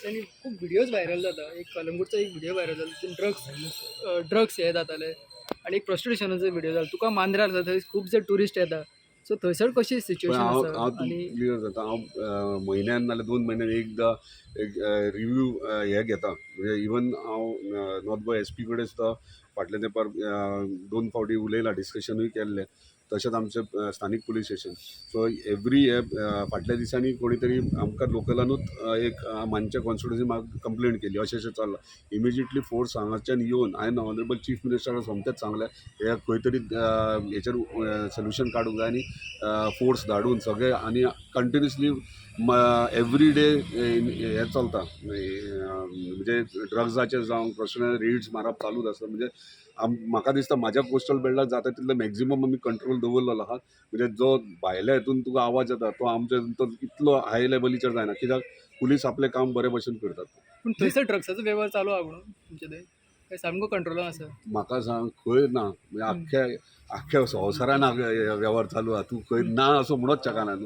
दिसांनी खूप videos viral जाता. एक कलंगूटचा एक व्हिडिओ व्हायरल जाता. ड्रग्स हे जाताले आणि एक प्रॉस्टिट्युशनाचो व्हिडिओ जाला. तुका मांद्रार जाता थंय खूब जे टुरिस्ट येता. सो थंयसर कशी पण सिच्युएशन हांव आसा हांव आणि तुमकां क्लियर जाता. हांव म्हयन्यान नाल्यार 2 म्हयन्यान एकदां एक रिव्यू हे घेता. म्हणजे इवन हांव नॉर्थ गोवा SP कडेन सुद्दां फाटल्या तेंपार 2 फावटी उलयलां, डिस्कशनूय केल्लें. तशेंच आमचें स्थानीक पुलीस स्टेशन. सो एवरी हे फाटल्या दिसांनी कोणी तरी आमकां लोकलानूच एक आमच्या कॉन्स्टिट्युन्सी म्हाका कंप्लेंट केली, अशें अशें चल्लां. इमिजिएटली फोर्स हांगाच्यान येवन हांवें ऑनरेबल चीफ मिनिस्टराक सोमतेच सांगलें, हे खंय तरी हेचेर सोल्युशन काडूंक जाय आनी फोर्स धाडून सगळे आनी कंटिन्युअसली एवरी डे हे चलता. म्हणजे ड्रग्साचेर जावं प्रॉस्टिट्युशन रेड्स मारप चालूच आसता. म्हणजे म्हाका दिसता म्हाज्या कोस्टल बेल्टाक जाता तितले मॅक्झिमम आमी कंट्रोल दवरलेलो आहा. म्हणजे जो भायल्या हितून तुका आवाज येता तो आमच्या तो इतलो हाय लेवलीचेर जायना, कित्याक पुलीस आपलें काम बरे भशेन करतात. पूण थंयसर ड्रग्साचो वेव्हार चालू आहा म्हणून तुमचे थंय काय सामको कंट्रोलान आसा? म्हाका सांग खंय ना. म्हणजे आख्ख्या संवसारान वेव्हार चालू आहा. तूं खंय ना असो म्हणूच शकना न्हू.